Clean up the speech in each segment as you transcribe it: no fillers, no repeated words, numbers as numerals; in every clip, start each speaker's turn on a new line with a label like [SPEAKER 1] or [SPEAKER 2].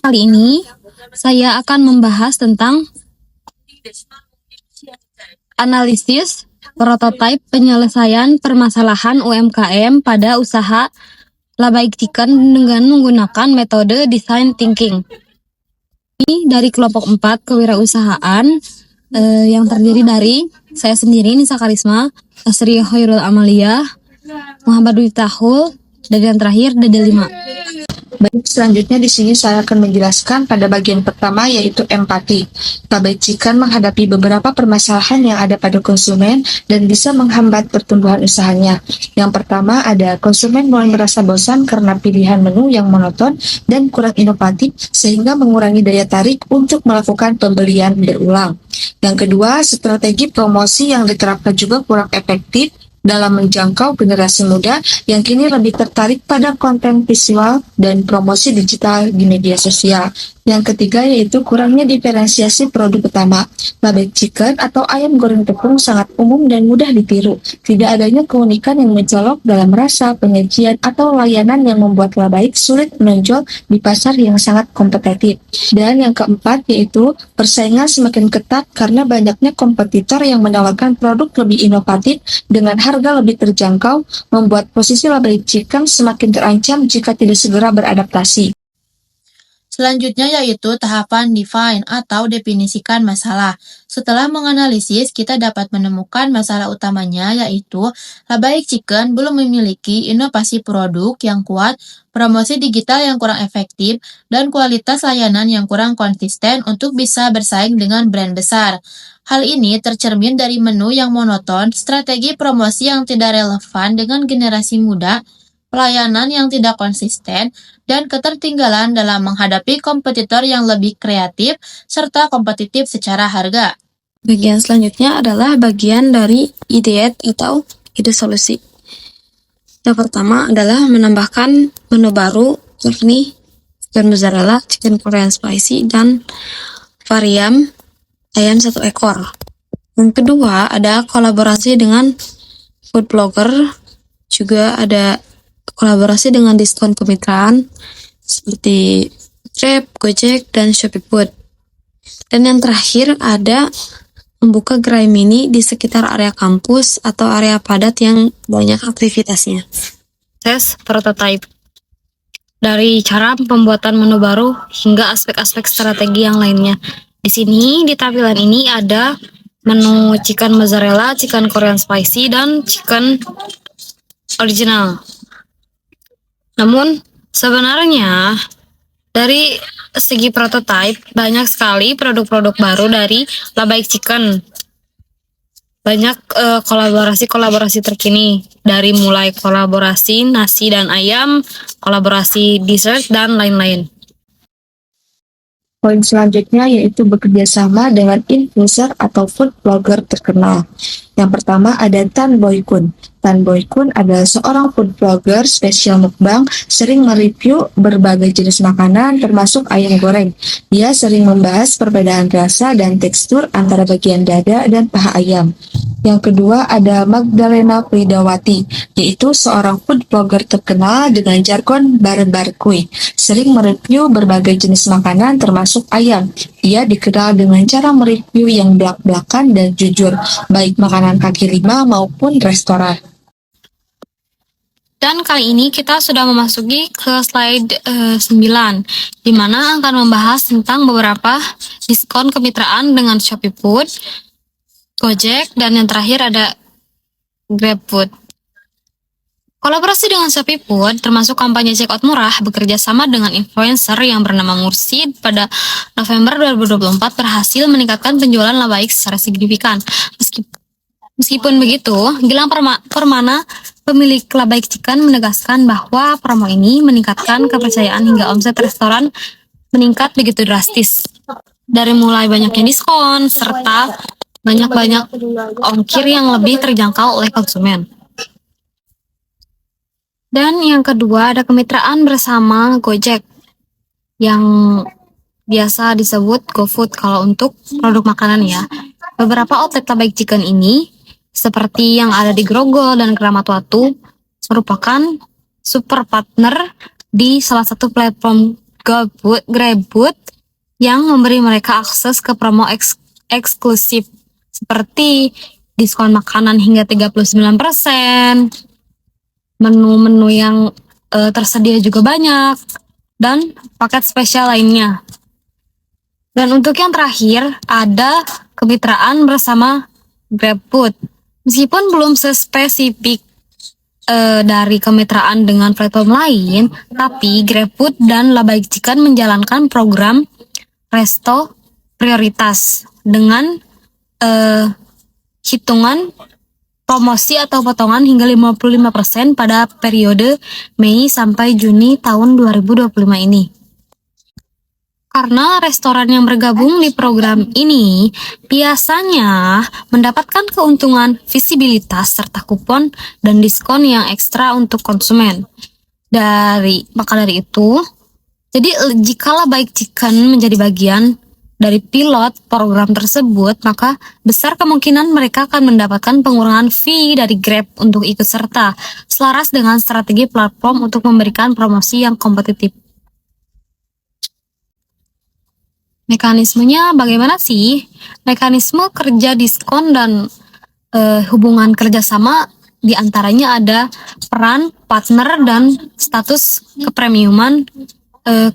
[SPEAKER 1] Kali ini saya akan membahas tentang analisis prototipe penyelesaian permasalahan UMKM pada usaha Labaik Chicken dengan menggunakan metode design thinking. Ini dari kelompok 4 kewirausahaan yang terdiri dari saya sendiri, Nisa Karisma, Asri Hoirul Amalia, Muhammad Dwi Tahul, dan yang terakhir Dede 5.
[SPEAKER 2] Baik, selanjutnya di sini saya akan menjelaskan pada bagian pertama, yaitu empati. Labaik Chicken menghadapi beberapa permasalahan yang ada pada konsumen dan bisa menghambat pertumbuhan usahanya. Yang pertama ada konsumen mulai merasa bosan karena pilihan menu yang monoton dan kurang inovatif sehingga mengurangi daya tarik untuk melakukan pembelian berulang. Yang kedua, strategi promosi yang diterapkan juga kurang efektif dalam menjangkau generasi muda yang kini lebih tertarik pada konten visual dan promosi digital di media sosial. Yang ketiga yaitu kurangnya diferensiasi produk utama. Labaik Chicken atau ayam goreng tepung sangat umum dan mudah ditiru. Tidak adanya keunikan yang mencolok dalam rasa, penyajian, atau layanan yang membuat Labaik sulit menonjol di pasar yang sangat kompetitif. Dan yang keempat yaitu persaingan semakin ketat karena banyaknya kompetitor yang menawarkan produk lebih inovatif dengan harga lebih terjangkau, membuat posisi Labaik Chicken semakin terancam jika tidak segera beradaptasi.
[SPEAKER 3] Selanjutnya yaitu tahapan define atau definisikan masalah. Setelah menganalisis, kita dapat menemukan masalah utamanya yaitu Labaik Chicken belum memiliki inovasi produk yang kuat, promosi digital yang kurang efektif, dan kualitas layanan yang kurang konsisten untuk bisa bersaing dengan brand besar. Hal ini tercermin dari menu yang monoton, strategi promosi yang tidak relevan dengan generasi muda, pelayanan yang tidak konsisten, dan ketertinggalan dalam menghadapi kompetitor yang lebih kreatif serta kompetitif secara harga.
[SPEAKER 1] Bagian selanjutnya adalah bagian dari ide atau ide solusi. Yang pertama adalah menambahkan menu baru, yakni chicken mozzarella, chicken Korean spicy, dan varian ayam 1 ekor. Yang kedua ada kolaborasi dengan food blogger, juga ada kolaborasi dengan diskon kemitraan seperti Grab, Gojek, dan Shopee Food. Dan yang terakhir ada membuka gerai mini di sekitar area kampus atau area padat yang banyak aktivitasnya. Tes prototype. Dari cara pembuatan menu baru hingga aspek-aspek strategi yang lainnya. Di sini di tampilan ini ada menu chicken mozzarella, chicken Korean spicy, dan chicken original. Namun sebenarnya dari segi prototype banyak sekali produk-produk baru dari Labaik Chicken. Banyak kolaborasi-kolaborasi terkini dari mulai kolaborasi nasi dan ayam, kolaborasi dessert, dan lain-lain.
[SPEAKER 2] Poin selanjutnya yaitu bekerja sama dengan influencer atau food blogger terkenal. Yang pertama ada Tan Boy Kun. Tan Boy Kun adalah seorang food blogger spesial mukbang, sering mereview berbagai jenis makanan termasuk ayam goreng. Dia sering membahas perbedaan rasa dan tekstur antara bagian dada dan paha ayam. Yang kedua ada Magdalena Pridawati, yaitu seorang food blogger terkenal dengan jargon bar-bar-kui. Sering mereview berbagai jenis makanan termasuk ayam. Dia dikenal dengan cara mereview yang belak-belakan dan jujur, baik makanan kaki lima maupun restoran.
[SPEAKER 1] Dan kali ini kita sudah memasuki ke slide 9, di mana akan membahas tentang beberapa diskon kemitraan dengan Shopee Food, Gojek, dan yang terakhir ada GrabFood. Kolaborasi dengan Shopee Food termasuk kampanye checkout murah bekerja sama dengan influencer yang bernama Mursid pada November 2024 berhasil meningkatkan penjualan Labaik secara signifikan. Meskipun begitu, Gilang Permana, pemilik Labaik Chicken, menegaskan bahwa promo ini meningkatkan kepercayaan hingga omset restoran meningkat begitu drastis. Dari mulai banyaknya diskon, serta banyak ongkir yang lebih terjangkau oleh konsumen. Dan yang kedua ada kemitraan bersama Gojek yang biasa disebut GoFood kalau untuk produk makanan ya. Beberapa outlet Labaik Chicken ini seperti yang ada di Grogol dan Keramat Watu merupakan super partner di salah satu platform GrabFood yang memberi mereka akses ke promo eksklusif seperti diskon makanan hingga 39%, menu-menu yang tersedia juga banyak, dan paket spesial lainnya. Dan untuk yang terakhir, ada kemitraan bersama GrabFood. Meskipun belum sespesifik dari kemitraan dengan platform lain, tapi GrabFood dan Labaik Chicken menjalankan program Resto Prioritas dengan hitungan promosi atau potongan hingga 55% pada periode Mei sampai Juni tahun 2025 ini. Karena restoran yang bergabung di program ini biasanya mendapatkan keuntungan visibilitas serta kupon dan diskon yang ekstra untuk konsumen. Maka dari itu, jadi jika Labaik Chicken menjadi bagian dari pilot program tersebut, maka besar kemungkinan mereka akan mendapatkan pengurangan fee dari Grab untuk ikut serta, selaras dengan strategi platform untuk memberikan promosi yang kompetitif. Mekanismenya bagaimana sih? Mekanisme kerja diskon dan hubungan kerjasama diantaranya ada peran partner dan status kepremiuman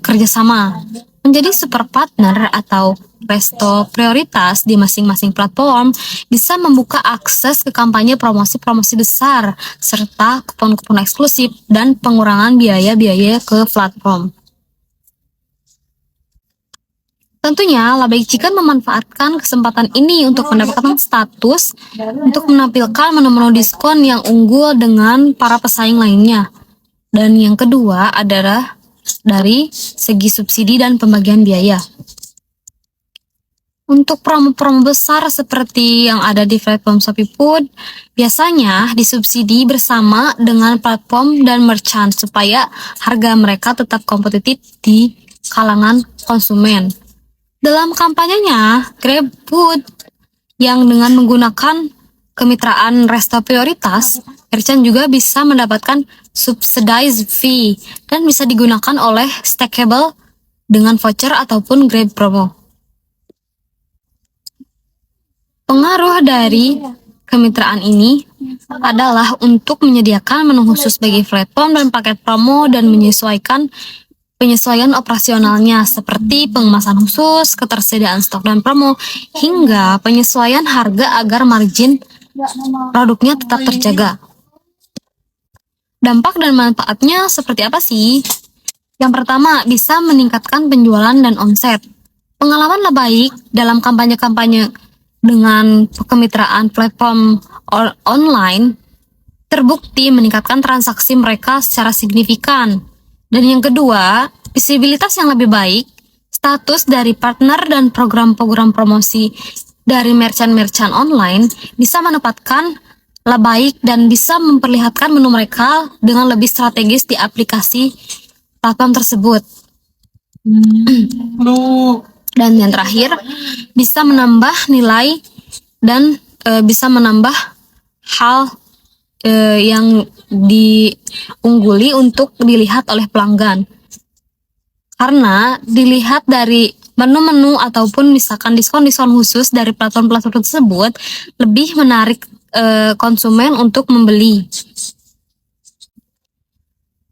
[SPEAKER 1] kerjasama. Menjadi super partner atau resto prioritas di masing-masing platform bisa membuka akses ke kampanye promosi-promosi besar serta kupon-kupon eksklusif dan pengurangan biaya-biaya ke platform. Tentunya, Labaik Chicken memanfaatkan kesempatan ini untuk mendapatkan status untuk menampilkan menu-menu diskon yang unggul dengan para pesaing lainnya. Dan yang kedua adalah dari segi subsidi dan pembagian biaya. Untuk promo-promo besar seperti yang ada di platform ShopeeFood, biasanya disubsidi bersama dengan platform dan merchant supaya harga mereka tetap kompetitif di kalangan konsumen. Dalam kampanyenya, GrabFood yang dengan menggunakan kemitraan resto prioritas, merchant juga bisa mendapatkan subsidized fee dan bisa digunakan oleh stackable dengan voucher ataupun Grab promo. Pengaruh dari kemitraan ini adalah untuk menyediakan menu khusus bagi platform dan paket promo dan penyesuaian operasionalnya seperti pengemasan khusus, ketersediaan stok dan promo, hingga penyesuaian harga agar margin produknya tetap terjaga. Dampak dan manfaatnya seperti apa sih? Yang pertama, bisa meningkatkan penjualan dan omset. Pengalaman Labaik dalam kampanye-kampanye dengan kemitraan platform online terbukti meningkatkan transaksi mereka secara signifikan. Dan yang kedua, visibilitas yang lebih baik, status dari partner dan program-program promosi dari merchant-merchant online bisa menempatkan Labaik dan bisa memperlihatkan menu mereka dengan lebih strategis di aplikasi platform tersebut. Dan yang terakhir, bisa menambah nilai dan bisa menambah hal yang diungguli untuk dilihat oleh pelanggan. Karena dilihat dari menu-menu ataupun misalkan diskon-diskon khusus dari platform-platform tersebut lebih menarik konsumen untuk membeli.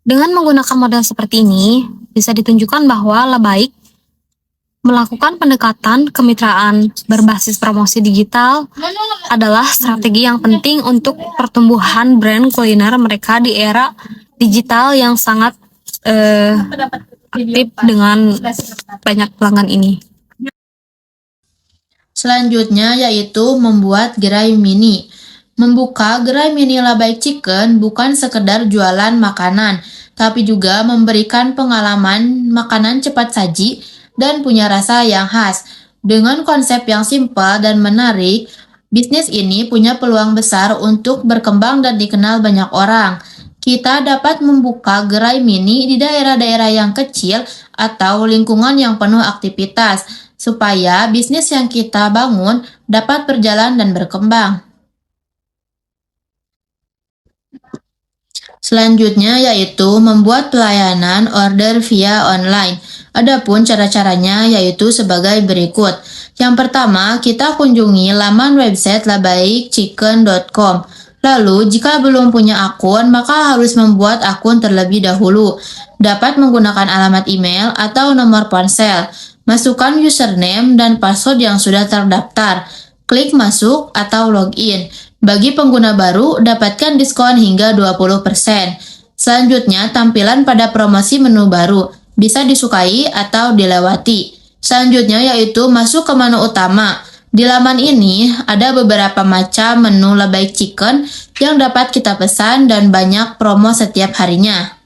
[SPEAKER 1] Dengan menggunakan model seperti ini, bisa ditunjukkan bahwa Labaik melakukan pendekatan kemitraan berbasis promosi digital adalah strategi yang penting untuk pertumbuhan brand kuliner mereka di era digital yang sangat aktif dengan banyak pelanggan ini.
[SPEAKER 3] Selanjutnya yaitu membuat gerai mini. Membuka gerai mini Labaik Chicken bukan sekedar jualan makanan, tapi juga memberikan pengalaman makanan cepat saji dan punya rasa yang khas. Dengan konsep yang simpel dan menarik, bisnis ini punya peluang besar untuk berkembang dan dikenal banyak orang. Kita dapat membuka gerai mini di daerah-daerah yang kecil atau lingkungan yang penuh aktivitas, supaya bisnis yang kita bangun dapat berjalan dan berkembang. Selanjutnya yaitu membuat pelayanan order via online. Adapun cara-caranya yaitu sebagai berikut. Yang pertama, kita kunjungi laman website labaikchicken.com. Lalu, jika belum punya akun, maka harus membuat akun terlebih dahulu. Dapat menggunakan alamat email atau nomor ponsel. Masukkan username dan password yang sudah terdaftar. Klik masuk atau login. Bagi pengguna baru, dapatkan diskon hingga 20%. Selanjutnya, tampilan pada promosi menu baru. Bisa disukai atau dilewati. Selanjutnya yaitu masuk ke menu utama. Di laman ini ada beberapa macam menu Labaik Chicken yang dapat kita pesan dan banyak promo setiap harinya.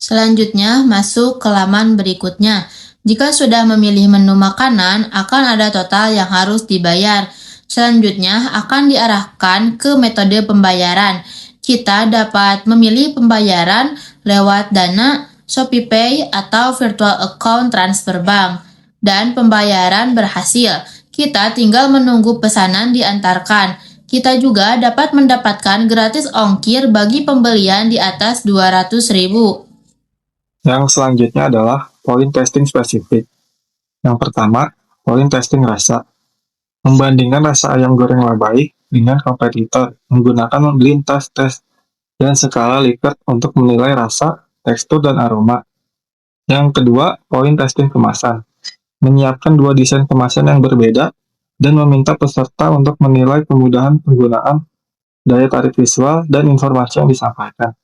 [SPEAKER 3] Selanjutnya masuk ke laman berikutnya. Jika sudah memilih menu makanan, akan ada total yang harus dibayar. Selanjutnya akan diarahkan ke metode pembayaran. Kita dapat memilih pembayaran lewat Dana, ShopeePay, atau virtual account transfer bank. Dan pembayaran berhasil. Kita tinggal menunggu pesanan diantarkan. Kita juga dapat mendapatkan gratis ongkir bagi pembelian di atas 200.000.
[SPEAKER 4] Yang selanjutnya adalah poin testing spesifik. Yang pertama, poin testing rasa. Membandingkan rasa ayam goreng Labaik dengan kompetitor menggunakan lintas tes dan skala Likert untuk menilai rasa, tekstur, dan aroma. Yang kedua, poin testing kemasan. Menyiapkan dua desain kemasan yang berbeda dan meminta peserta untuk menilai kemudahan penggunaan, daya tarik visual, dan informasi yang disampaikan.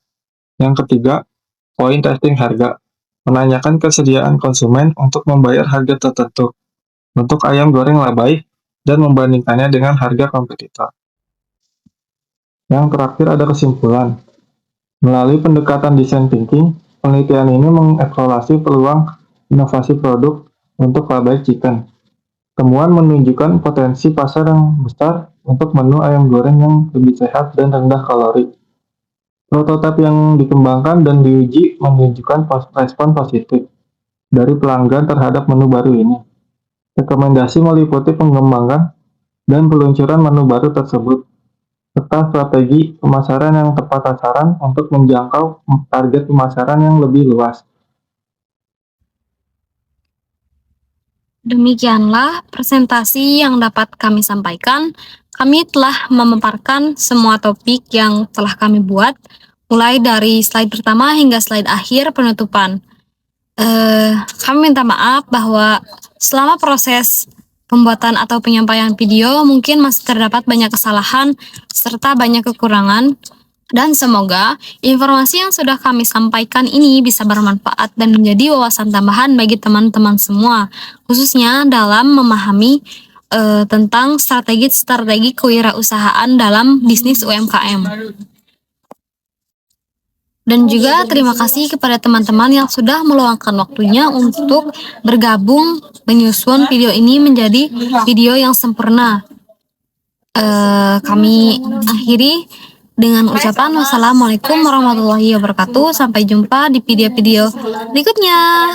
[SPEAKER 4] Yang ketiga, poin testing harga. Menanyakan kesediaan konsumen untuk membayar harga tertentu untuk ayam goreng Labaik dan membandingkannya dengan harga kompetitor. Yang terakhir ada kesimpulan. Melalui pendekatan design thinking, penelitian ini mengeksplorasi peluang inovasi produk untuk Labaik Chicken. Temuan menunjukkan potensi pasar yang besar untuk menu ayam goreng yang lebih sehat dan rendah kalori. Prototipe yang dikembangkan dan diuji menunjukkan respon positif dari pelanggan terhadap menu baru ini. Rekomendasi meliputi pengembangan dan peluncuran menu baru tersebut, serta strategi pemasaran yang tepat sasaran untuk menjangkau target pemasaran yang lebih luas.
[SPEAKER 1] Demikianlah presentasi yang dapat kami sampaikan. Kami telah memaparkan semua topik yang telah kami buat, mulai dari slide pertama hingga slide akhir penutupan. Kami minta maaf bahwa selama proses pembuatan atau penyampaian video mungkin masih terdapat banyak kesalahan serta banyak kekurangan. Dan semoga informasi yang sudah kami sampaikan ini bisa bermanfaat dan menjadi wawasan tambahan bagi teman-teman semua, khususnya dalam memahami tentang strategi kewirausahaan dalam bisnis UMKM. Dan juga terima kasih kepada teman-teman yang sudah meluangkan waktunya untuk bergabung menyusun video ini menjadi video yang sempurna. Kami akhiri dengan ucapan wassalamualaikum warahmatullahi wabarakatuh. Sampai jumpa di video-video berikutnya.